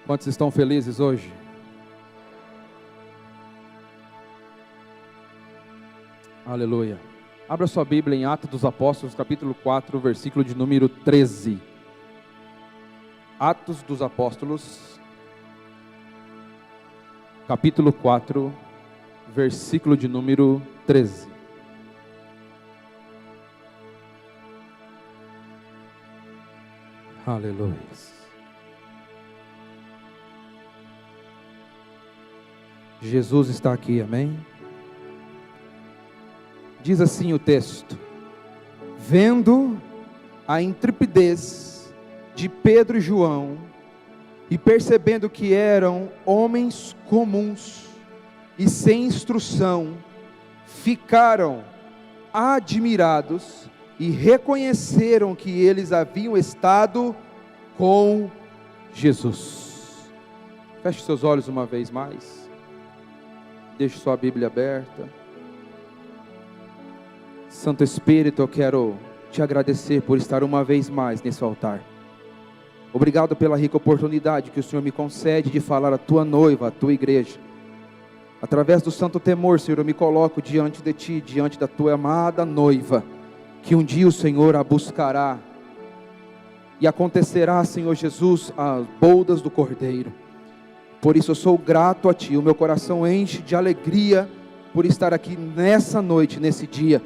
Quantos estão felizes hoje? Aleluia. Abra sua Bíblia em Atos dos Apóstolos, capítulo 4, versículo de número 13. Atos dos Apóstolos, capítulo 4, versículo de número 13. Aleluia. Jesus está aqui, amém? Diz assim o texto: vendo a intrepidez de Pedro e João, e percebendo que eram homens comuns e sem instrução, ficaram admirados e reconheceram que eles haviam estado com Jesus. Feche seus olhos uma vez mais. Deixe sua Bíblia aberta. Santo Espírito, eu quero te agradecer por estar uma vez mais nesse altar. Obrigado pela rica oportunidade que o Senhor me concede de falar à tua noiva, à tua igreja. Através do santo temor, Senhor, eu me coloco diante de ti, diante da tua amada noiva, que um dia o Senhor a buscará, e acontecerá, Senhor Jesus, as bodas do Cordeiro. Por isso eu sou grato a ti, o meu coração enche de alegria por estar aqui nessa noite, nesse dia,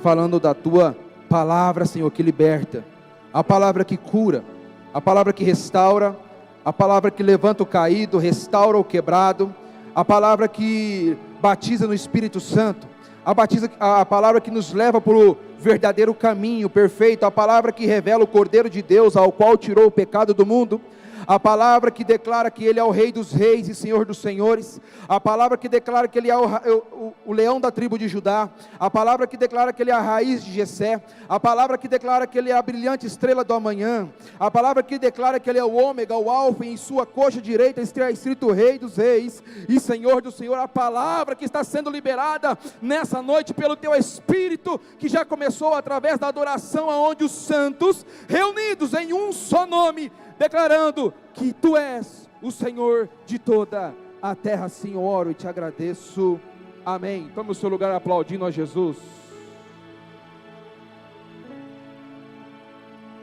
falando da tua palavra, Senhor, que liberta, a palavra que cura, a palavra que restaura, a palavra que levanta o caído, restaura o quebrado, a palavra que batiza no Espírito Santo, a palavra que nos leva para o verdadeiro caminho perfeito, a palavra que revela o Cordeiro de Deus, ao qual tirou o pecado do mundo, a palavra que declara que Ele é o Rei dos Reis e Senhor dos Senhores, a palavra que declara que Ele é o leão da tribo de Judá, a palavra que declara que Ele é a raiz de Jessé, a palavra que declara que Ele é a brilhante estrela do amanhã, a palavra que declara que Ele é o ômega, o alfa, e em sua coxa direita está escrito Rei dos Reis e Senhor do Senhor. A palavra que está sendo liberada nessa noite pelo Teu Espírito, que já começou através da adoração, aonde os santos, reunidos em um só nome, declarando que Tu és o Senhor de toda a terra. Assim eu oro e te agradeço, amém. Tome o seu lugar aplaudindo a Jesus.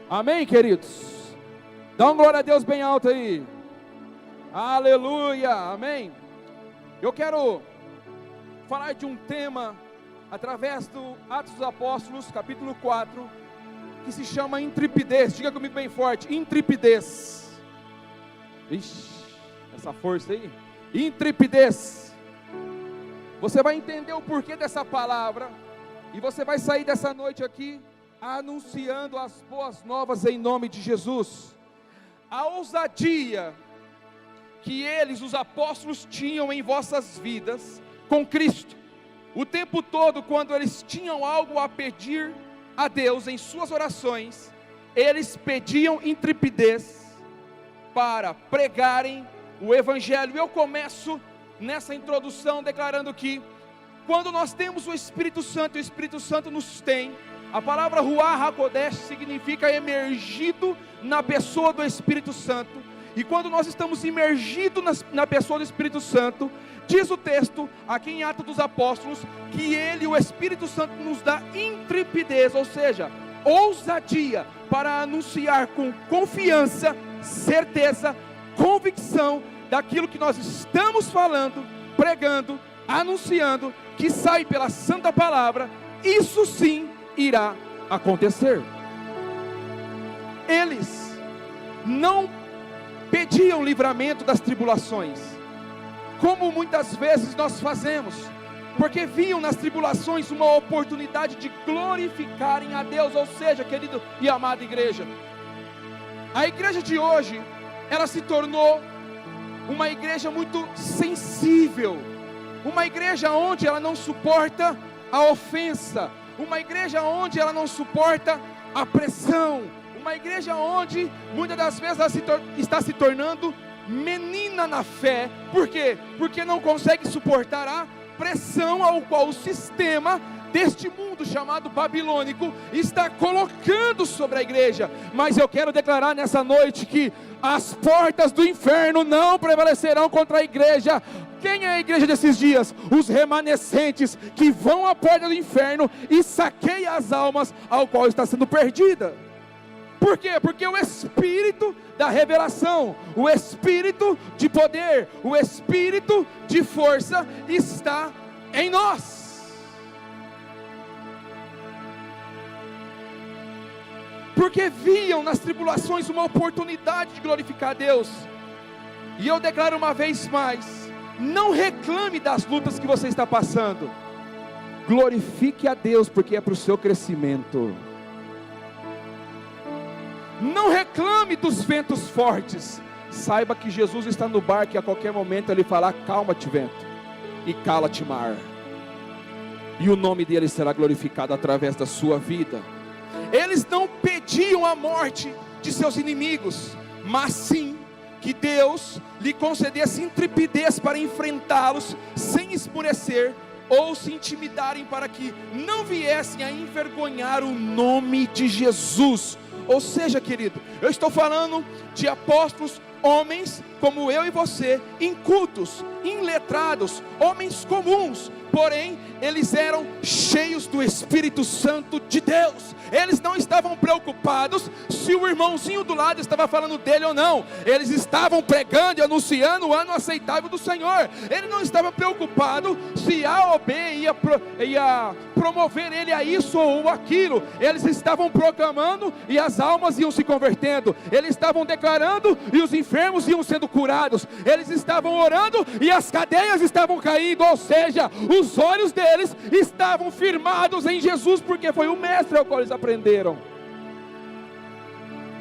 Amém, queridos? Dá uma glória a Deus bem alto aí. Aleluia, amém. Eu quero falar de um tema através do Atos dos Apóstolos, capítulo 4, que se chama intrepidez. Diga comigo bem forte: intrepidez. Ixi, essa força aí. Intrepidez. Você vai entender o porquê dessa palavra, e você vai sair dessa noite aqui anunciando as boas novas em nome de Jesus. A ousadia que eles, os apóstolos, tinham em vossas vidas com Cristo, o tempo todo, quando eles tinham algo a pedir a Deus em suas orações, eles pediam intrepidez para pregarem o Evangelho. Eu começo nessa introdução declarando que quando nós temos o Espírito Santo, o Espírito Santo nos tem. A palavra Ruach HaKodesh significa emergido na pessoa do Espírito Santo. E quando nós estamos imergidos na pessoa do Espírito Santo, diz o texto, aqui em Atos dos Apóstolos, que Ele, o Espírito Santo, nos dá intrepidez, ou seja, ousadia, para anunciar com confiança, certeza, convicção, daquilo que nós estamos falando, pregando, anunciando, que sai pela santa palavra. Isso sim irá acontecer. Eles não pediam livramento das tribulações, como muitas vezes nós fazemos, porque viam nas tribulações uma oportunidade de glorificarem a Deus. Ou seja, querido e amada igreja, a igreja de hoje, ela se tornou uma igreja muito sensível, uma igreja onde ela não suporta a ofensa, uma igreja onde ela não suporta a pressão, uma igreja onde muitas das vezes ela está se tornando menina na fé. Por quê? Porque não consegue suportar a pressão ao qual o sistema deste mundo chamado babilônico está colocando sobre a igreja. Mas eu quero declarar nessa noite que as portas do inferno não prevalecerão contra a igreja. Quem é a igreja desses dias? Os remanescentes que vão à porta do inferno e saqueiam as almas ao qual está sendo perdida. Por quê? Porque o espírito da revelação, o espírito de poder, o espírito de força está em nós. Porque viam nas tribulações uma oportunidade de glorificar a Deus. E eu declaro uma vez mais: não reclame das lutas que você está passando, glorifique a Deus, porque é para o seu crescimento. Não reclame dos ventos fortes, saiba que Jesus está no barco e a qualquer momento Ele falar: calma-te vento, e cala-te mar, e o nome dEle será glorificado através da sua vida. Eles não pediam a morte de seus inimigos, mas sim que Deus lhe concedesse intrepidez para enfrentá-los sem esmorecer ou se intimidarem, para que não viessem a envergonhar o nome de Jesus. Ou seja, querido, eu estou falando de apóstolos, homens como eu e você, incultos, iletrados, homens comuns, porém eles eram cheios do Espírito Santo de Deus. Eles não estavam preocupados se o irmãozinho do lado estava falando dele ou não. Eles estavam pregando e anunciando o ano aceitável do Senhor. Ele não estava preocupado se A ou B ia promover ele a isso ou aquilo. Eles estavam proclamando e as almas iam se convertendo. Eles estavam declarando e os enfermos iam sendo curados. Eles estavam orando e as cadeias estavam caindo. Ou seja, os olhos deles estavam firmados em Jesus, porque foi o mestre ao qual eles aprenderam.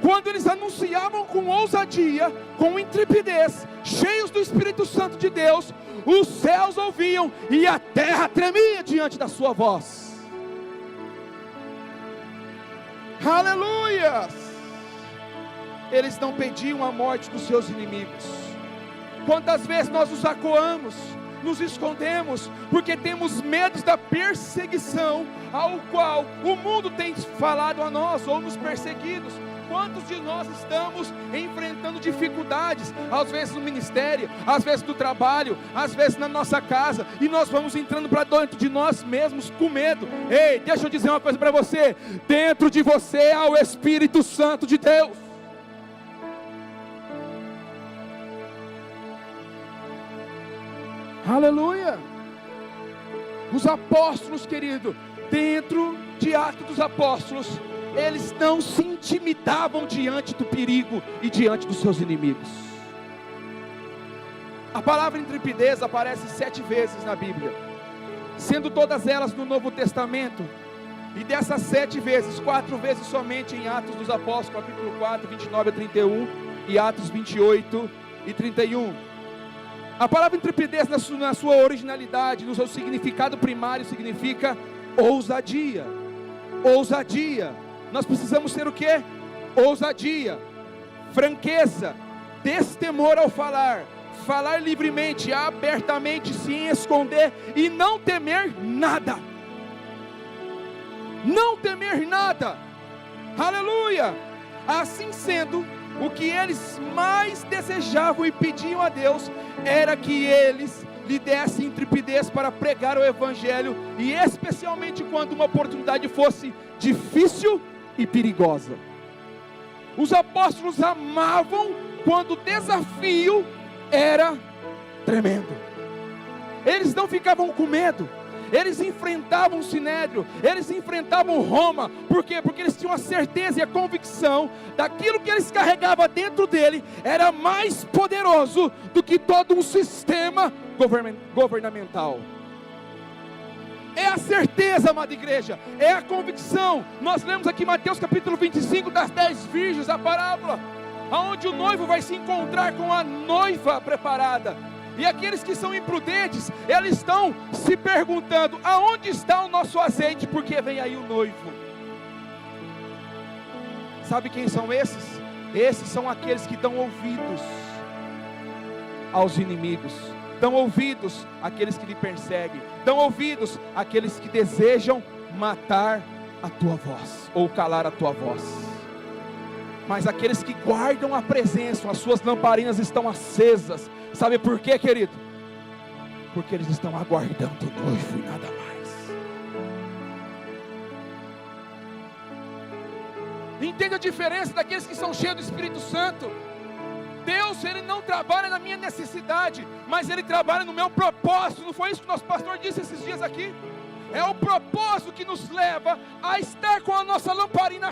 Quando eles anunciavam com ousadia, com intrepidez, cheios do Espírito Santo de Deus, os céus ouviam e a terra tremia diante da sua voz. Aleluia! Eles não pediam a morte dos seus inimigos. Quantas vezes nós nos acuamos, nos escondemos, porque temos medo da perseguição ao qual o mundo tem falado a nós, ou nos perseguidos. Quantos de nós estamos enfrentando dificuldades, às vezes no ministério, às vezes no trabalho, às vezes na nossa casa, e nós vamos entrando para dentro de nós mesmos com medo. Ei, deixa eu dizer uma coisa para você: dentro de você há o Espírito Santo de Deus. Aleluia! Os apóstolos, querido, dentro de Atos dos Apóstolos, eles não se intimidavam diante do perigo e diante dos seus inimigos. A palavra intrepidez aparece 7 vezes na Bíblia, sendo todas elas no Novo Testamento. E dessas 7 vezes, 4 vezes somente em Atos dos Apóstolos, capítulo 4, 29 a 31, e Atos 28 e 31. A palavra intrepidez na sua originalidade, no seu significado primário, significa ousadia. Ousadia. Nós precisamos ter o quê? Ousadia, franqueza, destemor ao falar, falar livremente, abertamente, sem esconder e não temer nada. Não temer nada. Aleluia! Assim sendo, o que eles mais desejavam e pediam a Deus era que eles lhe dessem intrepidez para pregar o Evangelho, e especialmente quando uma oportunidade fosse difícil e perigosa. Os apóstolos amavam quando o desafio era tremendo. Eles não ficavam com medo. Eles enfrentavam o Sinédrio, eles enfrentavam Roma. Por quê? Porque eles tinham a certeza e a convicção daquilo que eles carregavam dentro dele era mais poderoso do que todo um sistema governamental. É a certeza, amada igreja, é a convicção. Nós lemos aqui Mateus capítulo 25, das 10 virgens, a parábola, onde o noivo vai se encontrar com a noiva preparada. E aqueles que são imprudentes, eles estão se perguntando: aonde está o nosso azeite? Porque vem aí o noivo. Sabe quem são esses? Esses são aqueles que dão ouvidos aos inimigos, dão ouvidos àqueles que lhe perseguem, dão ouvidos àqueles que desejam matar a tua voz, ou calar a tua voz. Mas aqueles que guardam a presença, as suas lamparinas estão acesas. Sabe por quê, querido? Porque eles estão aguardando o noivo e nada mais. Entende a diferença daqueles que são cheios do Espírito Santo? Deus, Ele não trabalha na minha necessidade, mas Ele trabalha no meu propósito. Não foi isso que o nosso pastor disse esses dias aqui? É o propósito que nos leva a estar com a nossa lamparina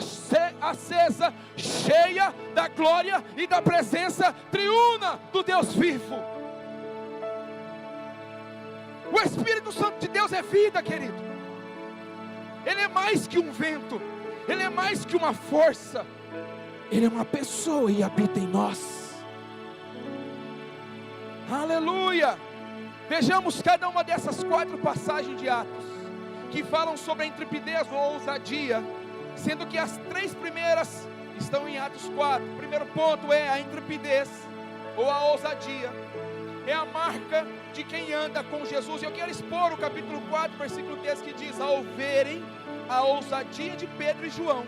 acesa, cheia da glória e da presença triuna do Deus vivo. O Espírito Santo de Deus é vida, querido. Ele é mais que um vento, Ele é mais que uma força, Ele é uma pessoa e habita em nós. Aleluia! Vejamos cada uma dessas 4 passagens de Atos, que falam sobre a intrepidez ou ousadia, sendo que as 3 primeiras estão em Atos 4. O primeiro ponto é a intrepidez ou a ousadia, é a marca de quem anda com Jesus. E eu quero expor o capítulo 4, versículo 10, que diz: ao verem a ousadia de Pedro e João,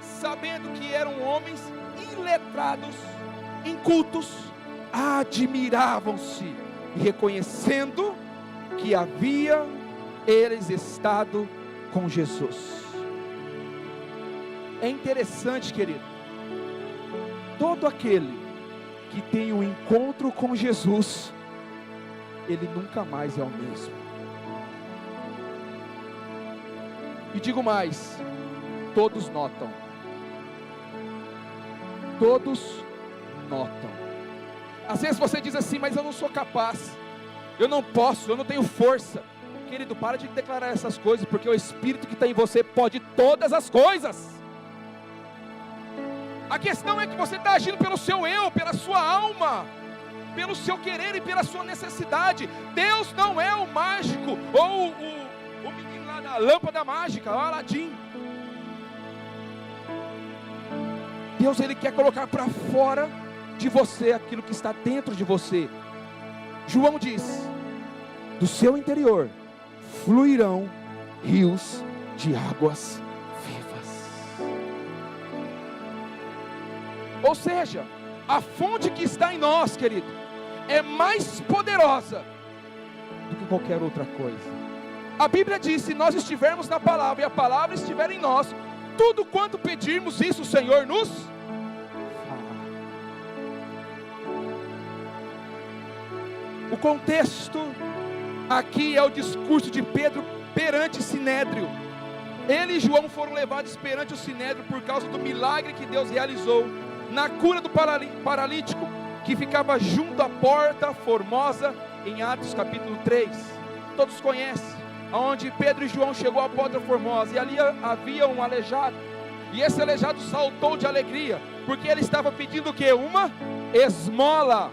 sabendo que eram homens iletrados, incultos, admiravam-se, e reconhecendo que havia eles estado com Jesus. É interessante, querido, todo aquele que tem um encontro com Jesus, ele nunca mais é o mesmo. E digo mais, todos notam. Todos notam. Às vezes você diz assim: mas eu não sou capaz, eu não posso, eu não tenho força. Querido, para de declarar essas coisas, porque o Espírito que está em você pode todas as coisas. A questão é que você está agindo pelo seu eu, pela sua alma, pelo seu querer e pela sua necessidade. Deus não é o mágico, ou o menino lá da lâmpada mágica, o Aladim. Deus, Ele quer colocar para fora de você aquilo que está dentro de você. João diz: do seu interior fluirão rios de águas vivas. Ou seja, a fonte que está em nós, querido, é mais poderosa do que qualquer outra coisa. A Bíblia diz: se nós estivermos na palavra e a palavra estiver em nós, tudo quanto pedirmos, isso o Senhor nos fará. O contexto aqui é o discurso de Pedro perante Sinédrio. Ele e João foram levados perante o Sinédrio por causa do milagre que Deus realizou na cura do paralítico que ficava junto à porta formosa, em Atos capítulo 3. Todos conhecem, onde Pedro e João chegou à porta formosa, e ali havia um aleijado, e esse aleijado saltou de alegria, porque ele estava pedindo o quê? Uma esmola.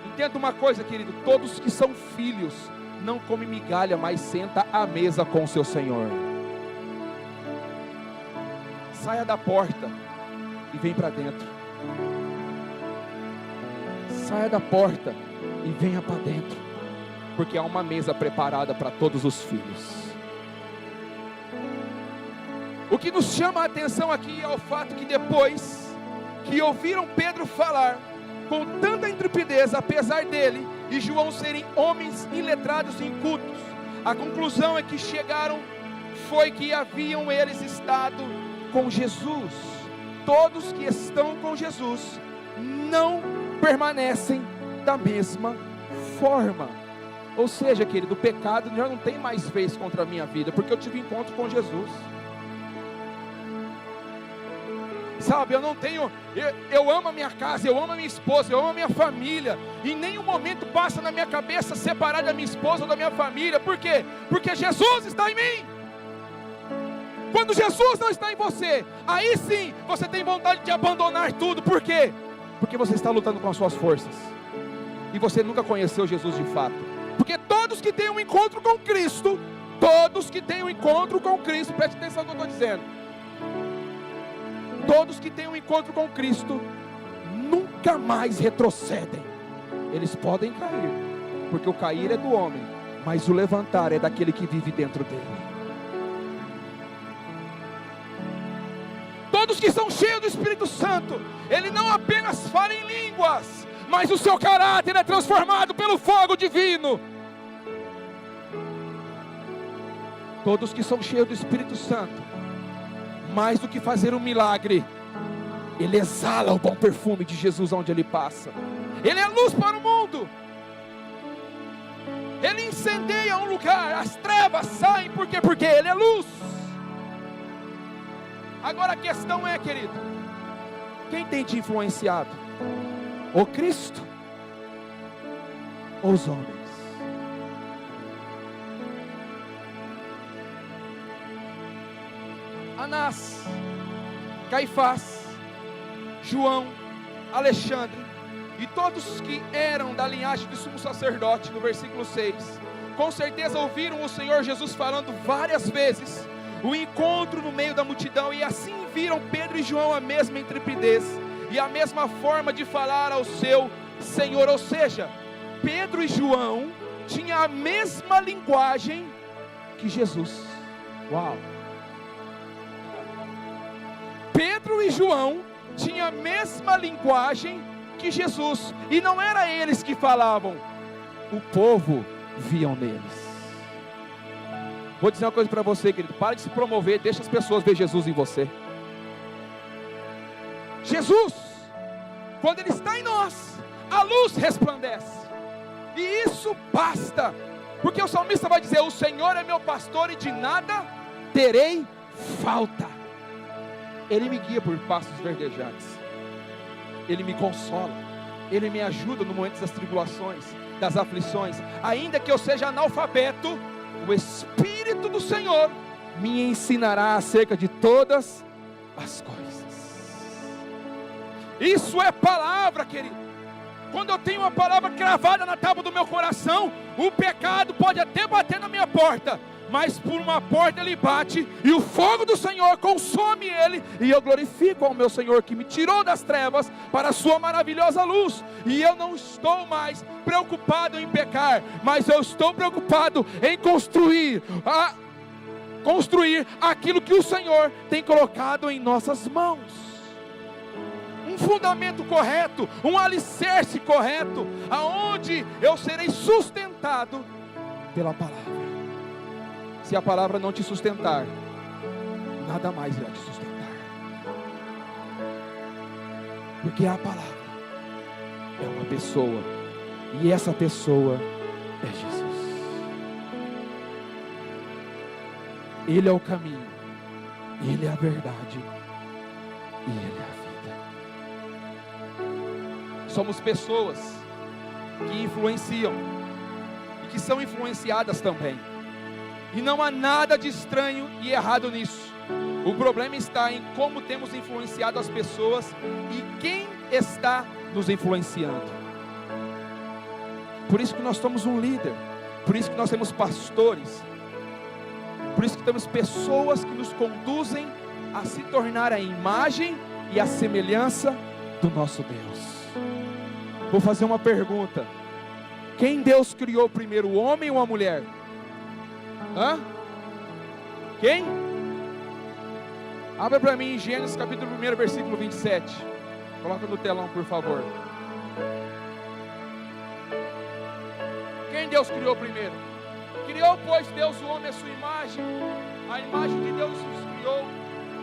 Entenda uma coisa, querido: todos que são filhos não comem migalha, mas senta à mesa com o seu Senhor. Saia da porta e vem para dentro. Saia da porta e venha para dentro, porque há uma mesa preparada para todos os filhos. O que nos chama a atenção aqui é o fato que depois que ouviram Pedro falar com tanta intrepidez, apesar dele e João serem homens iletrados e incultos, a conclusão é que chegaram foi que haviam eles estado com Jesus. Todos que estão com Jesus não permanecem da mesma forma. Ou seja, querido, o pecado já não tem mais vez contra a minha vida, porque eu tive encontro com Jesus. Sabe, eu amo a minha casa, eu amo a minha esposa, eu amo a minha família. Em nenhum momento passa na minha cabeça separar da minha esposa ou da minha família. Por quê? Porque Jesus está em mim. Quando Jesus não está em você, aí sim você tem vontade de abandonar tudo. Por quê? Porque você está lutando com as suas forças, e você nunca conheceu Jesus de fato. Porque todos que têm um encontro com Cristo, preste atenção no que eu estou dizendo, todos que têm um encontro com Cristo nunca mais retrocedem. Eles podem cair, porque o cair é do homem, mas o levantar é daquele que vive dentro dele. Todos que são cheios do Espírito Santo, ele não apenas fala em línguas, mas o seu caráter é transformado pelo fogo divino. Todos que são cheios do Espírito Santo, mais do que fazer um milagre, ele exala o bom perfume de Jesus onde ele passa. Ele é luz para o mundo. Ele incendeia um lugar, as trevas saem, por quê? Porque ele é luz. Agora a questão é, querido, quem tem te influenciado? O Cristo ou os homens? Anás, Caifás, João, Alexandre e todos que eram da linhagem do sumo sacerdote, no versículo 6, com certeza ouviram o Senhor Jesus falando várias vezes, o encontro no meio da multidão, e assim viram Pedro e João a mesma intrepidez e a mesma forma de falar ao seu Senhor. Ou seja, Pedro e João tinham a mesma linguagem que Jesus. Uau! Pedro e João tinham a mesma linguagem que Jesus, e não era eles que falavam, o povo viam neles. Vou dizer uma coisa para você, querido, para de se promover, deixa as pessoas ver Jesus em você. Jesus, quando Ele está em nós, a luz resplandece, e isso basta, porque o salmista vai dizer, o Senhor é meu pastor e de nada terei falta. Ele me guia por pastos verdejantes, Ele me consola, Ele me ajuda no momento das tribulações, das aflições, ainda que eu seja analfabeto, o Espírito do Senhor me ensinará acerca de todas as coisas. Isso é palavra, querido. Quando eu tenho uma palavra cravada na tábua do meu coração, o pecado pode até bater na minha porta, mas por uma porta ele bate, e o fogo do Senhor consome ele, e eu glorifico ao meu Senhor, que me tirou das trevas para a sua maravilhosa luz, e eu não estou mais preocupado em pecar, mas eu estou preocupado em construir aquilo que o Senhor tem colocado em nossas mãos, um fundamento correto, um alicerce correto, aonde eu serei sustentado pela palavra. Se a palavra não te sustentar, nada mais irá te sustentar, porque a palavra é uma pessoa, e essa pessoa é Jesus. Ele é o caminho, Ele é a verdade, e Ele é a vida. Somos pessoas que influenciam, e que são influenciadas também, e não há nada de estranho e errado nisso. O problema está em como temos influenciado as pessoas e quem está nos influenciando. Por isso que nós somos um líder, por isso que nós temos pastores, por isso que temos pessoas que nos conduzem a se tornar a imagem e a semelhança do nosso Deus. Vou fazer uma pergunta: quem Deus criou primeiro, o homem ou a mulher? Quem? Abra para mim em Gênesis capítulo 1, versículo 27. Coloca no telão, por favor. Quem Deus criou primeiro? Criou, pois, Deus o homem à sua imagem, a imagem de Deus os criou,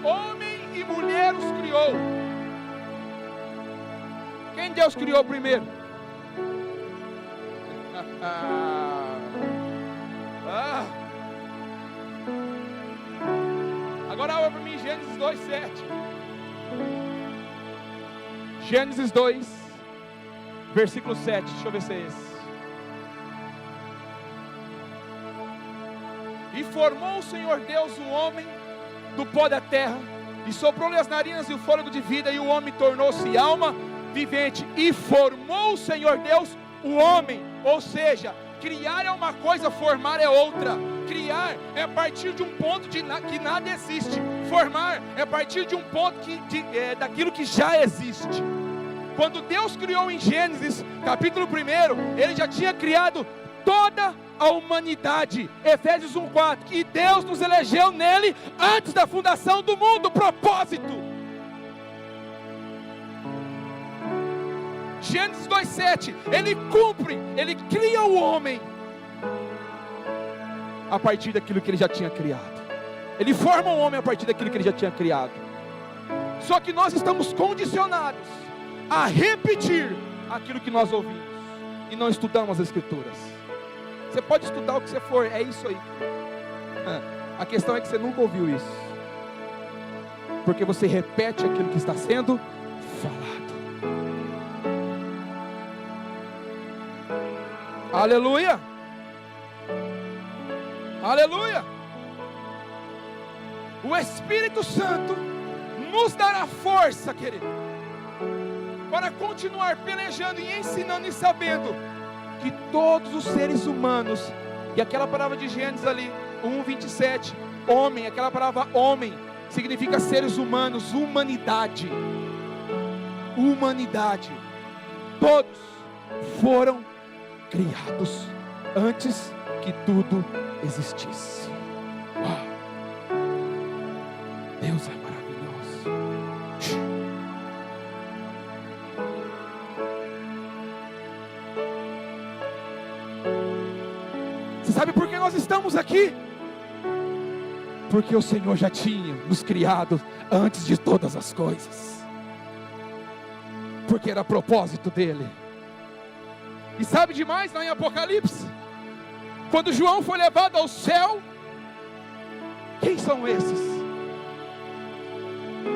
homem e mulher os criou. Quem Deus criou primeiro? Agora abra para mim Gênesis 2:7. Gênesis 2, versículo 7. Deixa eu ver se é esse. E formou o Senhor Deus o homem do pó da terra, e soprou-lhe as narinas e o fôlego de vida, e o homem tornou-se alma vivente. E formou o Senhor Deus o homem. Ou seja, criar é uma coisa, formar é outra. Criar é a partir de um ponto que nada existe. Formar é a partir de um ponto daquilo que já existe. Quando Deus criou em Gênesis, capítulo 1, Ele já tinha criado toda a humanidade. Efésios 1:4, que Deus nos elegeu nele antes da fundação do mundo. Propósito. Gênesis 2:7, Ele cumpre, Ele cria o homem a partir daquilo que Ele já tinha criado. Ele forma o homem a partir daquilo que Ele já tinha criado. Só que nós estamos condicionados a repetir aquilo que nós ouvimos e não estudamos as Escrituras. Você pode estudar o que você for, é isso aí. A questão é que você nunca ouviu isso, porque você repete aquilo que está sendo falado. Aleluia! Aleluia! O Espírito Santo nos dará força, querido, para continuar pelejando e ensinando e sabendo que todos os seres humanos, e aquela palavra de Gênesis ali, 1:27, homem, aquela palavra homem, significa seres humanos, humanidade. Humanidade. Todos foram criados antes que tudo existisse. Uau! Deus é maravilhoso. Você sabe por que nós estamos aqui? Porque o Senhor já tinha nos criado antes de todas as coisas, porque era propósito dele. E sabe demais lá em Apocalipse, quando João foi levado ao céu, quem são esses?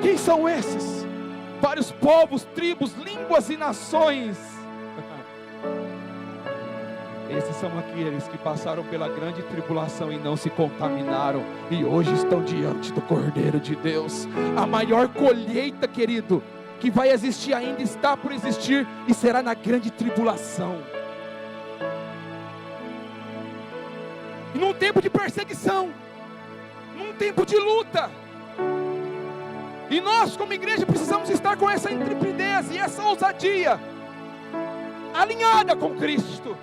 Quem são esses? Vários povos, tribos, línguas e nações. Esses são aqueles que passaram pela grande tribulação e não se contaminaram, e hoje estão diante do Cordeiro de Deus. A maior colheita, querido, que vai existir ainda, está por existir, e será na grande tribulação. E num tempo de perseguição, num tempo de luta, e nós como igreja precisamos estar com essa intrepidez e essa ousadia alinhada com Cristo,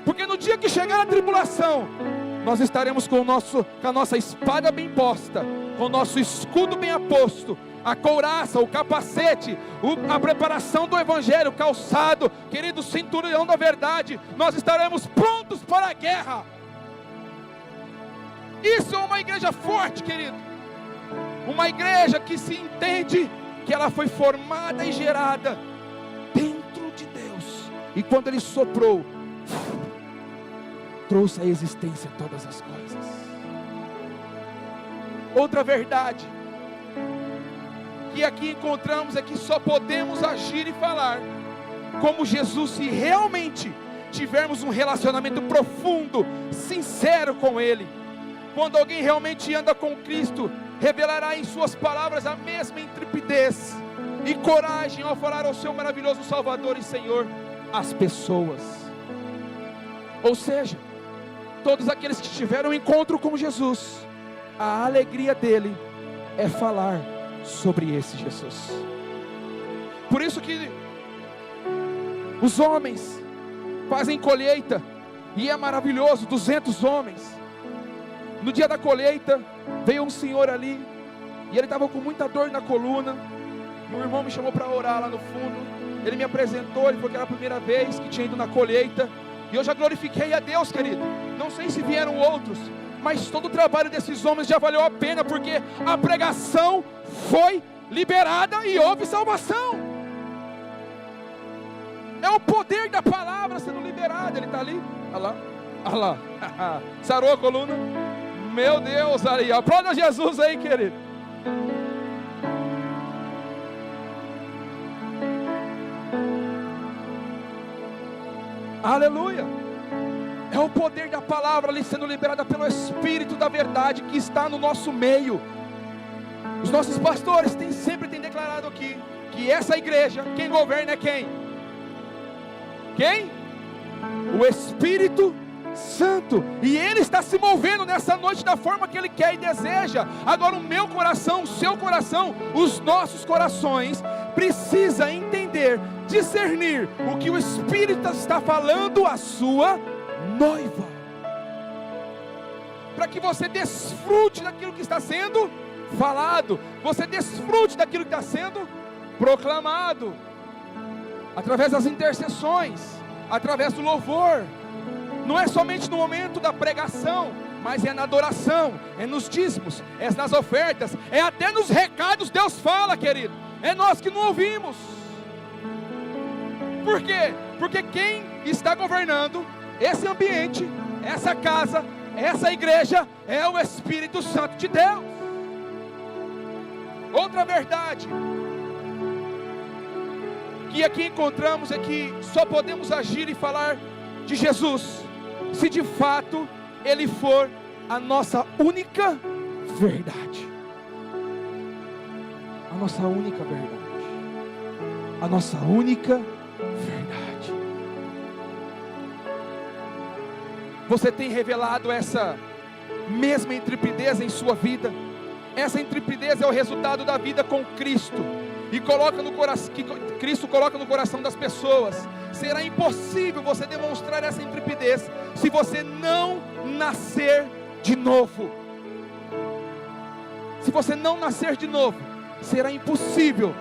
porque no dia que chegar a tribulação, nós estaremos com a nossa espada bem posta, com o nosso escudo bem aposto, a couraça, o capacete, a preparação do evangelho, o calçado, querido, cinturão da verdade. Nós estaremos prontos para a guerra. Isso é uma igreja forte, querido, uma igreja que se entende que ela foi formada e gerada dentro de Deus, e quando Ele soprou, trouxe à existência todas as coisas. Outra verdade que aqui encontramos é que só podemos agir e falar como Jesus, se realmente tivermos um relacionamento profundo, sincero com Ele. Quando alguém realmente anda com Cristo, revelará em suas palavras a mesma intrepidez e coragem ao falar ao seu maravilhoso Salvador e Senhor às pessoas. Ou seja, todos aqueles que tiveram um encontro com Jesus, a alegria dele é falar sobre esse Jesus. Por isso que os homens fazem colheita, e é maravilhoso, 200 homens. No dia da colheita, veio um senhor ali, e ele estava com muita dor na coluna. Meu irmão me chamou para orar lá no fundo. Ele me apresentou, ele falou que era a primeira vez que tinha ido na colheita. E eu já glorifiquei a Deus, querido. Não sei se vieram outros, mas todo o trabalho desses homens já valeu a pena, porque a pregação foi liberada e houve salvação. É o poder da palavra sendo liberada. Ele está ali, olha lá, olha lá. Sarou a coluna. Meu Deus, ali, aplauda Jesus aí, querido. Aleluia. É o poder da palavra ali sendo liberada pelo Espírito da verdade que está no nosso meio. Os nossos pastores sempre têm declarado aqui que essa igreja, quem governa é quem? Quem? O Espírito Santo. E Ele está se movendo nessa noite da forma que Ele quer e deseja. Agora o meu coração, o seu coração, os nossos corações precisa entender discernir o que o Espírito está falando à sua noiva, para que você desfrute daquilo que está sendo falado, você desfrute daquilo que está sendo proclamado, através das intercessões, através do louvor. Não é somente no momento da pregação, mas é na adoração, é nos dízimos, é nas ofertas, é até nos recados. Deus fala, querido, é nós que não ouvimos. Por quê? Porque quem está governando esse ambiente, essa casa, essa igreja, é o Espírito Santo de Deus. Outra verdade que aqui encontramos é que só podemos agir e falar de Jesus se de fato Ele for a nossa única verdade. A nossa única verdade. A nossa única verdade. Você tem revelado essa mesma intrepidez em sua vida? Essa intrepidez é o resultado da vida com Cristo, e coloca no coração, que Cristo coloca no coração das pessoas. Será impossível você demonstrar essa intrepidez se você não nascer de novo. Se você não nascer de novo, será impossível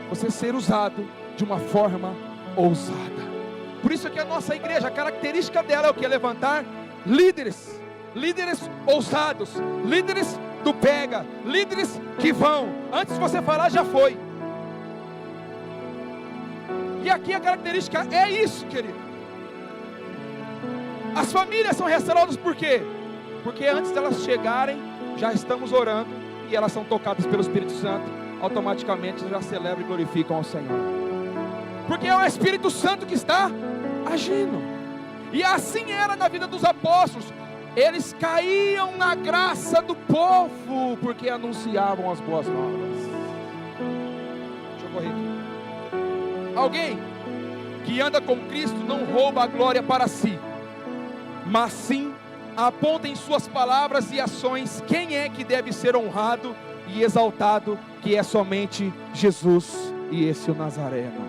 você ser usado de uma forma ousada. Por isso que a nossa igreja, a característica dela é o que? É levantar líderes, líderes ousados, líderes do pega, líderes que vão. Antes de você falar, já foi. E aqui a característica é isso, querido. As famílias são restauradas por quê? Porque antes delas chegarem, já estamos orando, e elas são tocadas pelo Espírito Santo, automaticamente já celebram e glorificam ao Senhor, porque é o Espírito Santo que está agindo. E assim era na vida dos apóstolos. Eles caíam na graça do povo, porque anunciavam as boas novas. Deixa eu correr aqui. Alguém que anda com Cristo não rouba a glória para si, mas sim aponta em suas palavras e ações quem é que deve ser honrado e exaltado, que é somente Jesus, e esse o Nazareno.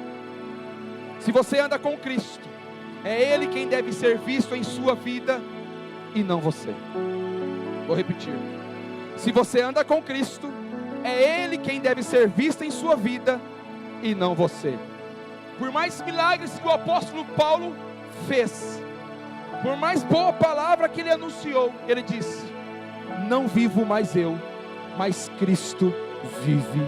Se você anda com Cristo, é Ele quem deve ser visto em sua vida, e não você. Vou repetir. Se você anda com Cristo, é Ele quem deve ser visto em sua vida, e não você. Por mais milagres que o apóstolo Paulo fez, por mais boa palavra que ele anunciou, ele disse: não vivo mais eu, mas Cristo vive em mim.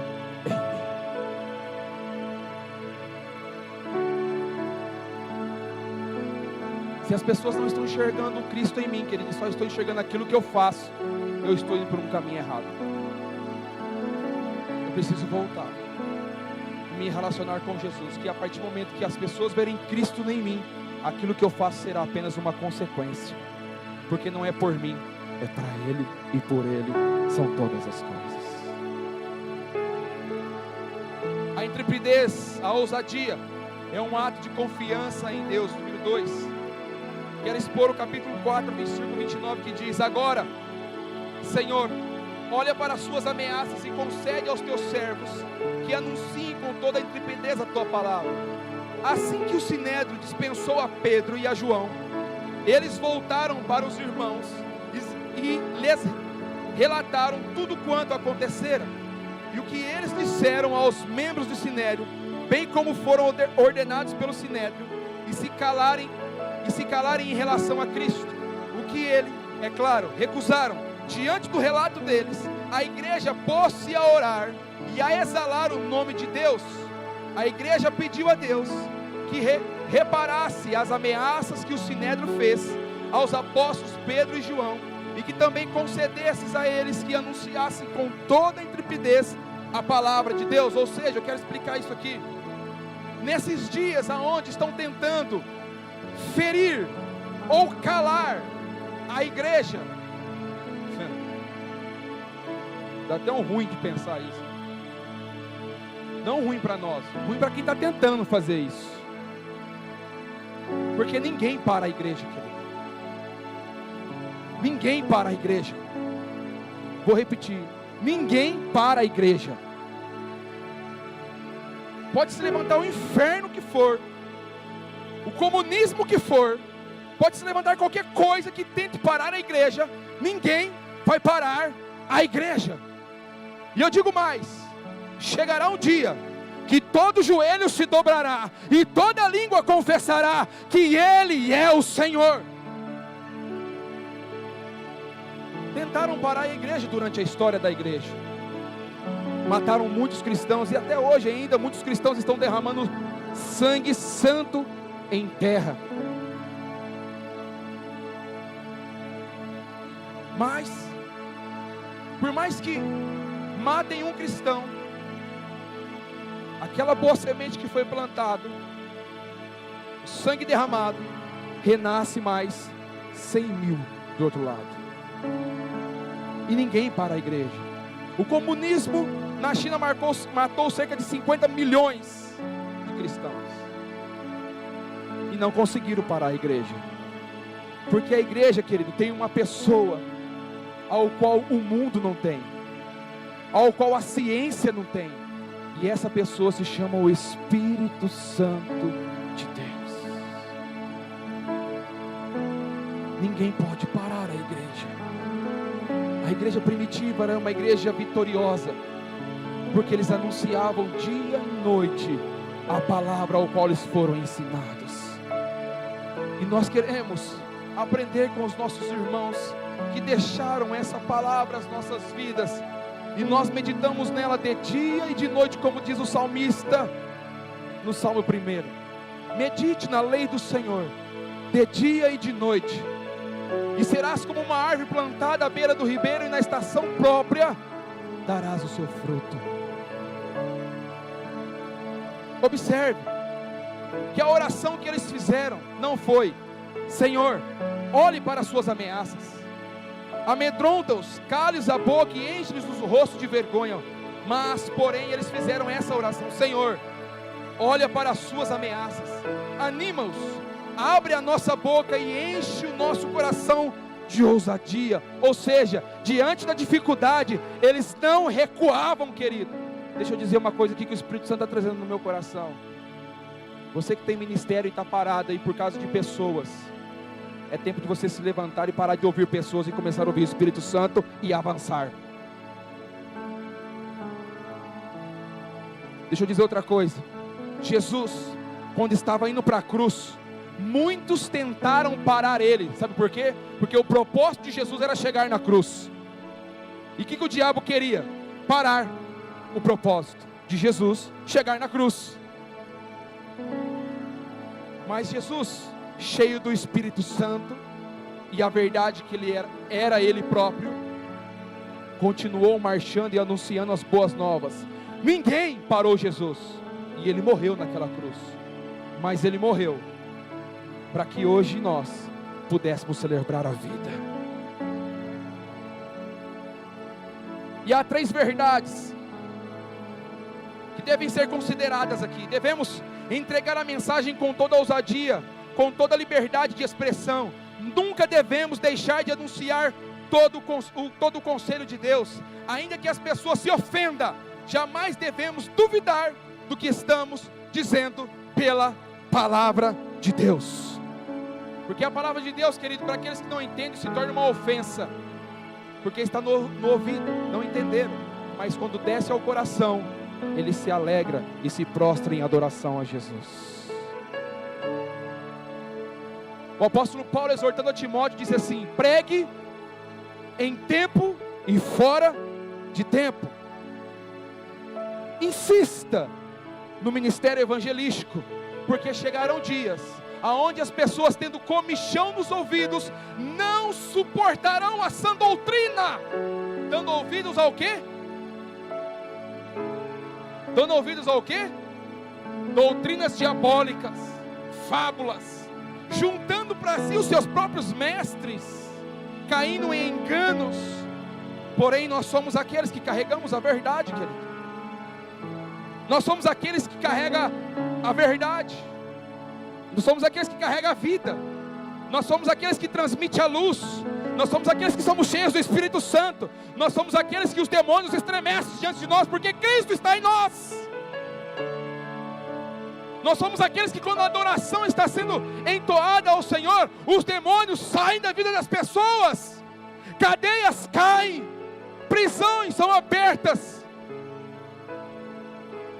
Se as pessoas não estão enxergando o Cristo em mim, querido, só estão enxergando aquilo que eu faço, eu estou indo por um caminho errado. Eu preciso voltar, me relacionar com Jesus, que a partir do momento que as pessoas verem Cristo em mim, aquilo que eu faço será apenas uma consequência, porque não é por mim, é para Ele, e por Ele são todas as coisas. A intrepidez, a ousadia, é um ato de confiança em Deus. Número 2, quero expor o capítulo 4, versículo 29, que diz: agora, Senhor, olha para as suas ameaças e concede aos teus servos que anunciem com toda a intrepidez a tua palavra. Assim que o Sinédrio dispensou a Pedro e a João, eles voltaram para os irmãos e lhes relataram tudo quanto acontecera, e o que eles disseram aos membros do Sinédrio, bem como foram ordenados pelo Sinédrio, e se calarem em relação a Cristo, o que ele, é claro, recusaram. Diante do relato deles, a igreja pôs-se a orar e a exalar o nome de Deus. A igreja pediu a Deus que reparasse as ameaças que o Sinédrio fez aos apóstolos Pedro e João, e que também concedesse a eles que anunciassem com toda a intrepidez a palavra de Deus. Ou seja, eu quero explicar isso aqui. Nesses dias aonde estão tentando ferir ou calar a igreja, dá até um ruim de pensar isso. Não ruim para nós, ruim para quem está tentando fazer isso. Porque ninguém para a igreja, querido. Ninguém para a igreja. Vou repetir: ninguém para a igreja. Pode se levantar o inferno que for, o comunismo que for, pode se levantar qualquer coisa que tente parar a igreja, ninguém vai parar a igreja. E eu digo mais, chegará um dia que todo joelho se dobrará e toda língua confessará que Ele é o Senhor. Tentaram parar a igreja durante a história da igreja, mataram muitos cristãos, e até hoje ainda muitos cristãos estão derramando sangue santo em terra. Mas, por mais que matem um cristão, aquela boa semente que foi plantada, o sangue derramado, renasce mais 100.000 do outro lado. E ninguém para a igreja. O comunismo na China matou cerca de 50 milhões de cristãos. E não conseguiram parar a igreja. Porque a igreja, querido, tem uma pessoa ao qual o mundo não tem, ao qual a ciência não tem. E essa pessoa se chama o Espírito Santo de Deus. Ninguém pode parar a igreja. A igreja primitiva era uma igreja vitoriosa, porque eles anunciavam dia e noite a palavra ao qual eles foram ensinados. E nós queremos aprender com os nossos irmãos que deixaram essa palavra às nossas vidas, e nós meditamos nela de dia e de noite, como diz o salmista no Salmo 1. Medite na lei do Senhor de dia e de noite, e serás como uma árvore plantada à beira do ribeiro, e na estação própria darás o seu fruto. Observe que a oração que eles fizeram não foi: Senhor, olhe para as suas ameaças, amedronta-os, cale-os a boca e enche-lhes o rosto de vergonha. Mas, porém, eles fizeram essa oração: Senhor, olha para as suas ameaças, anima-os, abre a nossa boca e enche o nosso coração de ousadia. Ou seja, diante da dificuldade, eles não recuavam, querido. Deixa eu dizer uma coisa aqui que o Espírito Santo está trazendo no meu coração. Você que tem ministério e está parado aí por causa de pessoas, é tempo de você se levantar e parar de ouvir pessoas e começar a ouvir o Espírito Santo e avançar. Deixa eu dizer outra coisa. Jesus, quando estava indo para a cruz, muitos tentaram parar ele. Sabe por quê? Porque o propósito de Jesus era chegar na cruz. E o que o diabo queria? Parar o propósito de Jesus chegar na cruz. Mas Jesus, cheio do Espírito Santo e a verdade que ele era ele próprio, continuou marchando e anunciando as boas novas. Ninguém parou Jesus, e ele morreu naquela cruz, mas ele morreu para que hoje nós pudéssemos celebrar a vida. E há 3 verdades que devem ser consideradas aqui. Devemos entregar a mensagem com toda ousadia, com toda liberdade de expressão. Nunca devemos deixar de anunciar todo o conselho de Deus, ainda que as pessoas se ofendam. Jamais devemos duvidar do que estamos dizendo pela palavra de Deus, porque a palavra de Deus, querido, para aqueles que não entendem, se torna uma ofensa, porque está no ouvido, não entenderam, mas quando desce ao coração, ele se alegra e se prostra em adoração a Jesus. O apóstolo Paulo, exortando a Timóteo, disse assim: pregue em tempo e fora de tempo. Insista no ministério evangelístico, porque chegarão dias aonde as pessoas, tendo comichão nos ouvidos, não suportarão a sã doutrina, dando ouvidos ao quê? Dando ouvidos ao quê? Doutrinas diabólicas, fábulas, juntando para si os seus próprios mestres, caindo em enganos. Porém, nós somos aqueles que carregamos a verdade, querido. Nós somos aqueles que carregam a verdade. Nós somos aqueles que carregam a vida. Nós somos aqueles que transmitem a luz. Nós somos aqueles que somos cheios do Espírito Santo. Nós somos aqueles que os demônios estremecem diante de nós, porque Cristo está em nós. Nós somos aqueles que, quando a adoração está sendo entoada ao Senhor, os demônios saem da vida das pessoas, cadeias caem, prisões são abertas,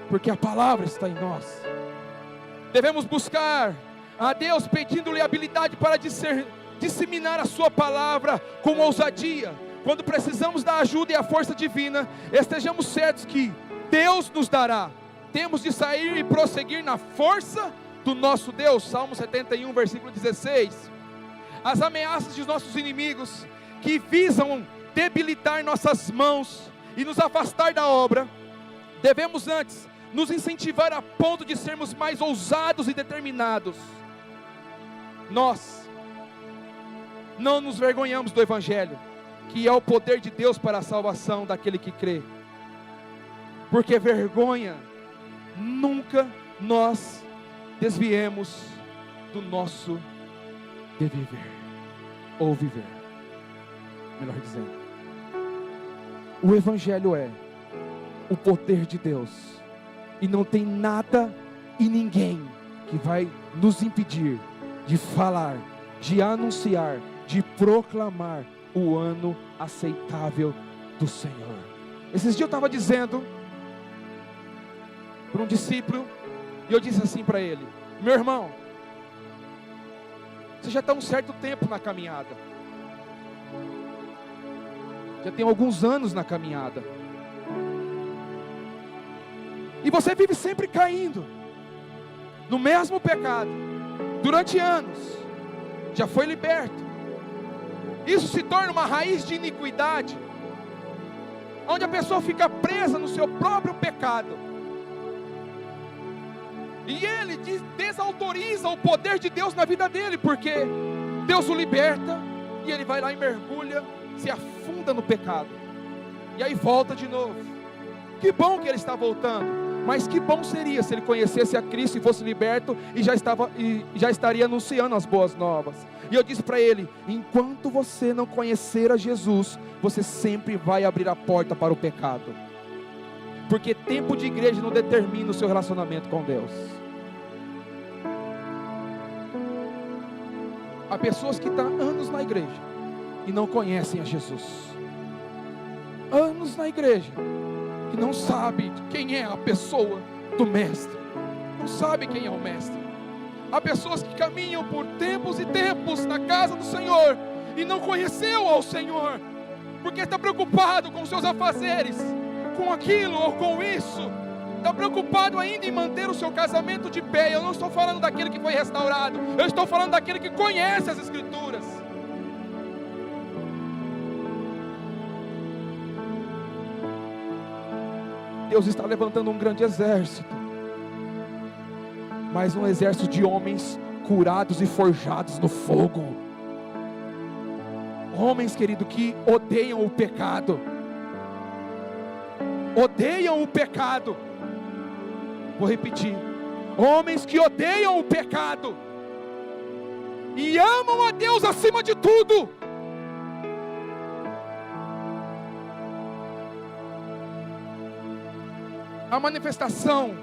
porque a palavra está em nós. Devemos buscar a Deus pedindo-lhe habilidade para disseminar a sua palavra com ousadia. Quando precisamos da ajuda e a força divina, estejamos certos que Deus nos dará. Temos de sair e prosseguir na força do nosso Deus. Salmo 71, versículo 16. As ameaças dos nossos inimigos, que visam debilitar nossas mãos e nos afastar da obra, devemos antes nos incentivar a ponto de sermos mais ousados e determinados. Nós não nos vergonhamos do Evangelho, que é o poder de Deus para a salvação daquele que crê, porque vergonha nunca nós desviemos do nosso de viver, ou viver, melhor dizendo. O Evangelho é o poder de Deus, e não tem nada e ninguém que vai nos impedir de falar, de anunciar, de proclamar o ano aceitável do Senhor. Esses dias eu estava dizendo para um discípulo, e eu disse assim para ele: meu irmão, você já está um certo tempo na caminhada, já tem alguns anos na caminhada, e você vive sempre caindo no mesmo pecado, durante anos. Já foi liberto, isso se torna uma raiz de iniquidade, onde a pessoa fica presa no seu próprio pecado, e ele desautoriza o poder de Deus na vida dele, porque Deus o liberta, e ele vai lá e mergulha, se afunda no pecado, e aí volta de novo. Que bom que ele está voltando, mas que bom seria se ele conhecesse a Cristo e fosse liberto, e já estaria anunciando as boas novas. E eu disse para ele: enquanto você não conhecer a Jesus, você sempre vai abrir a porta para o pecado, porque tempo de igreja não determina o seu relacionamento com Deus. Há pessoas que estão anos na igreja e não conhecem a Jesus, anos na igreja e não sabe quem é a pessoa do mestre, não sabe quem é o mestre. Há pessoas que caminham por tempos e tempos na casa do Senhor e não conheceu ao Senhor, porque está preocupado com seus afazeres, com aquilo ou com isso, está preocupado ainda em manter o seu casamento de pé. Eu não estou falando daquele que foi restaurado, eu estou falando daquele que conhece as Escrituras. Deus está levantando um grande exército, mas um exército de homens curados e forjados no fogo. Homens, querido, que odeiam o pecado, odeiam o pecado. Vou repetir: homens que odeiam o pecado e amam a Deus acima de tudo. A manifestação,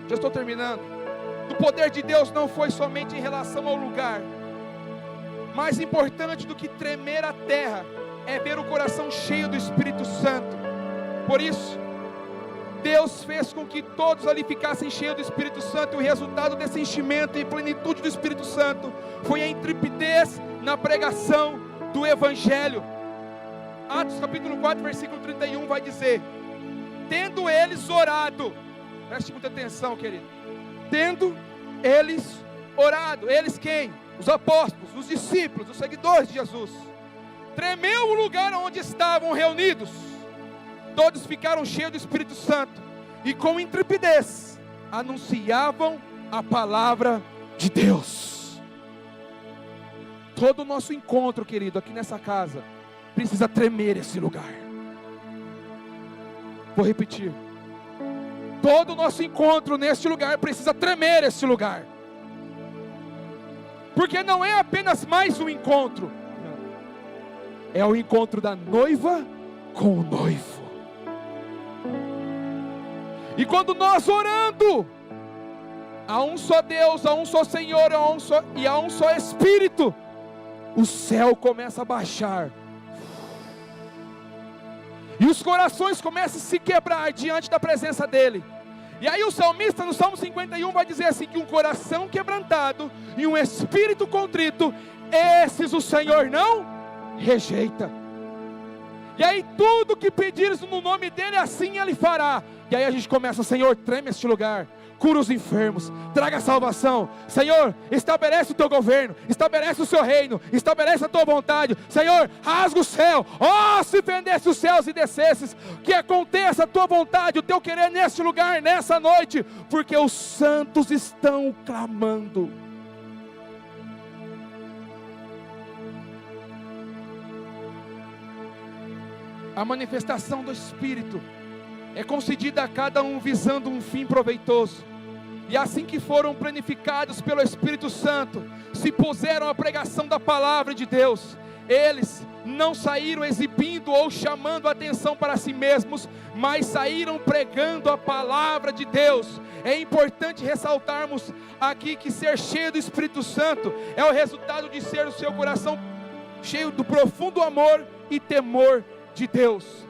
já estou terminando, do poder de Deus não foi somente em relação ao lugar. Mais importante do que tremer a terra é ver o coração cheio do Espírito Santo. Por isso, Deus fez com que todos ali ficassem cheios do Espírito Santo, e o resultado desse enchimento e plenitude do Espírito Santo foi a intrepidez na pregação do Evangelho. Atos capítulo 4, versículo 31 vai dizer: tendo eles orado, preste muita atenção, querido, tendo eles orado, eles quem? Os apóstolos, os discípulos, os seguidores de Jesus. Tremeu o lugar onde estavam reunidos, todos ficaram cheios do Espírito Santo, e com intrepidez anunciavam a palavra de Deus. Todo o nosso encontro, querido, aqui nessa casa, precisa tremer esse lugar. Vou repetir: todo o nosso encontro neste lugar precisa tremer esse lugar, porque não é apenas mais um encontro, é o encontro da noiva com o noivo. E quando nós orando, há um só Deus, há um só Senhor, e há um só Espírito, o céu começa a baixar, e os corações começam a se quebrar diante da presença dEle. E aí o salmista no Salmo 51 vai dizer assim, que um coração quebrantado e um espírito contrito, esses o Senhor não rejeita. E aí tudo que pedires no nome dEle, assim Ele fará. E aí a gente começa: Senhor, treme este lugar, cura os enfermos, traga salvação. Senhor, estabelece o teu governo, estabelece o seu reino, estabelece a tua vontade. Senhor, rasga o céu, se fendesse os céus e descesses, que aconteça a tua vontade, o teu querer neste lugar, nessa noite, porque os santos estão clamando. A manifestação do Espírito é concedida a cada um visando um fim proveitoso. E assim que foram planificados pelo Espírito Santo, se puseram à pregação da palavra de Deus. Eles não saíram exibindo ou chamando a atenção para si mesmos, mas saíram pregando a palavra de Deus. É importante ressaltarmos aqui que ser cheio do Espírito Santo é o resultado de ser o seu coração cheio do profundo amor e temor de Deus.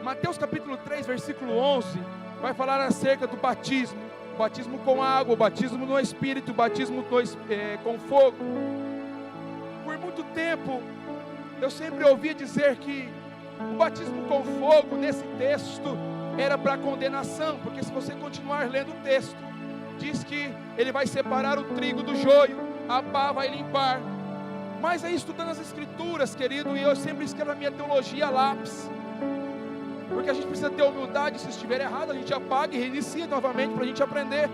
Mateus capítulo 3, versículo 11, vai falar acerca do batismo. O batismo com água, o batismo no Espírito, o batismo com fogo. Por muito tempo, eu sempre ouvia dizer que o batismo com fogo, nesse texto, era para condenação, porque se você continuar lendo o texto, diz que ele vai separar o trigo do joio, a pá vai limpar. Mas aí estudando as Escrituras, querido, e eu sempre escrevo a minha teologia a lápis, porque a gente precisa ter humildade. Se estiver errado, a gente apaga e reinicia novamente para a gente aprender.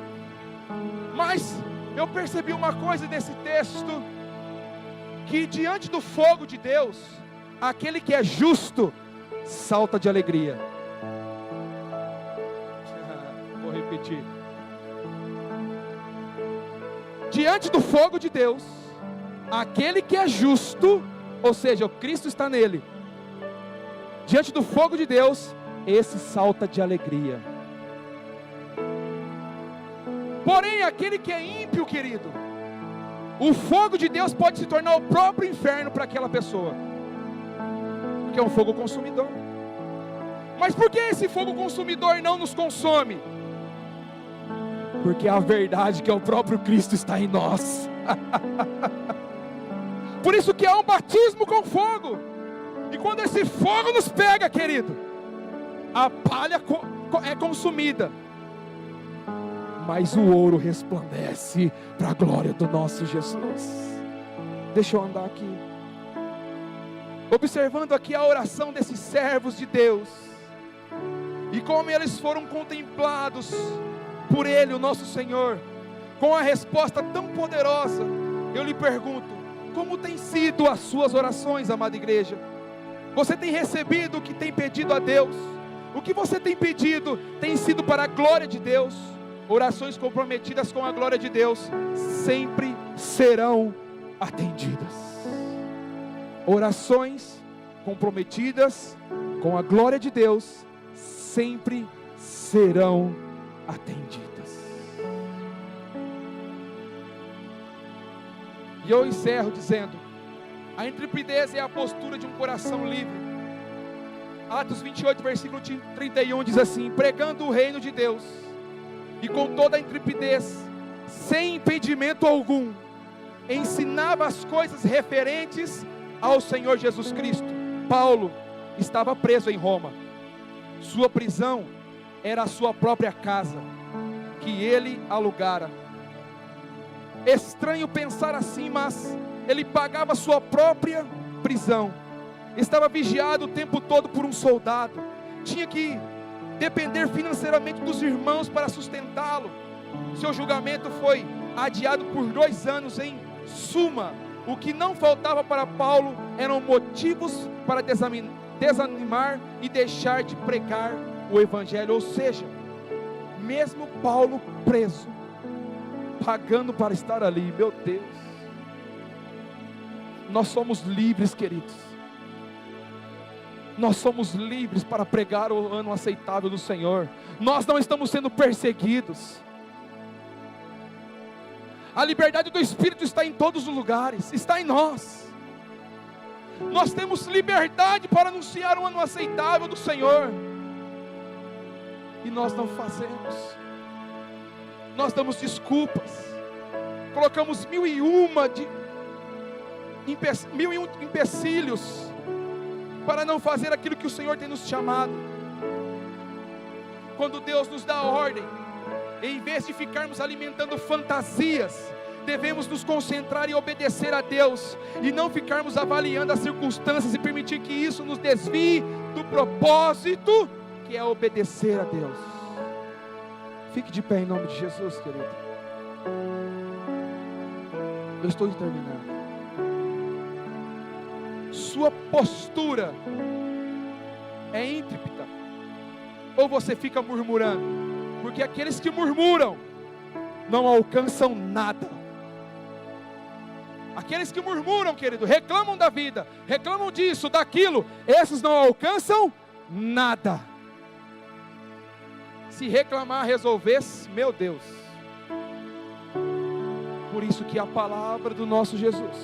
Mas eu percebi uma coisa nesse texto, que diante do fogo de Deus, aquele que é justo salta de alegria. Vou repetir. Diante do fogo de Deus, aquele que é justo, ou seja, o Cristo está nele, diante do fogo de Deus, esse salta de alegria. Porém, aquele que é ímpio, querido, o fogo de Deus pode se tornar o próprio inferno para aquela pessoa, porque é um fogo consumidor. Mas por que esse fogo consumidor não nos consome? Porque a verdade que é o próprio Cristo está em nós. Por isso que há um batismo com fogo. E quando esse fogo nos pega, querido, a palha é consumida, mas o ouro resplandece para a glória do nosso Jesus. Deixa eu andar aqui, observando aqui a oração desses servos de Deus, e como eles foram contemplados por Ele, o nosso Senhor, com a resposta tão poderosa. Eu lhe pergunto, como tem sido as suas orações, amada igreja? Você tem recebido o que tem pedido a Deus? O que você tem pedido tem sido para a glória de Deus? Orações comprometidas com a glória de Deus sempre serão atendidas. Orações comprometidas com a glória de Deus sempre serão atendidas. E eu encerro dizendo: a intrepidez é a postura de um coração livre. Atos 28, versículo 31 diz assim: pregando o reino de Deus, e com toda a intrepidez, sem impedimento algum, ensinava as coisas referentes ao Senhor Jesus Cristo. Paulo estava preso em Roma. Sua prisão era a sua própria casa, que ele alugara. Estranho pensar assim, mas ele pagava sua própria prisão. Estava vigiado o tempo todo por um soldado. Tinha que depender financeiramente dos irmãos para sustentá-lo. Seu julgamento foi adiado por 2 anos em suma. O que não faltava para Paulo eram motivos para desanimar e deixar de pregar o Evangelho. Ou seja, mesmo Paulo preso, pagando para estar ali, meu Deus. Nós somos livres, queridos. Nós somos livres para pregar o ano aceitável do Senhor. Nós não estamos sendo perseguidos. A liberdade do Espírito está em todos os lugares, está em nós. Nós temos liberdade para anunciar um ano aceitável do Senhor, e nós não fazemos. Nós damos desculpas, colocamos mil e um empecilhos para não fazer aquilo que o Senhor tem nos chamado. Quando Deus nos dá ordem, em vez de ficarmos alimentando fantasias, devemos nos concentrar e obedecer a Deus, e não ficarmos avaliando as circunstâncias e permitir que isso nos desvie do propósito, que é obedecer a Deus. Fique de pé em nome de Jesus, querido. Eu estou terminando. Sua postura é íntripida, ou você fica murmurando? Porque aqueles que murmuram não alcançam nada. Aqueles que murmuram, querido, reclamam da vida, reclamam disso, daquilo, esses não alcançam nada. Se reclamar resolvesse, meu Deus. Por isso que a palavra do nosso Jesus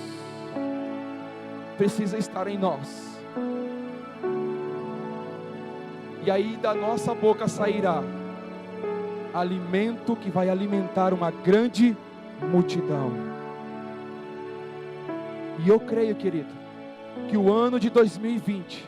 precisa estar em nós. E aí da nossa boca sairá alimento que vai alimentar uma grande multidão. E eu creio, querido, que o ano de 2020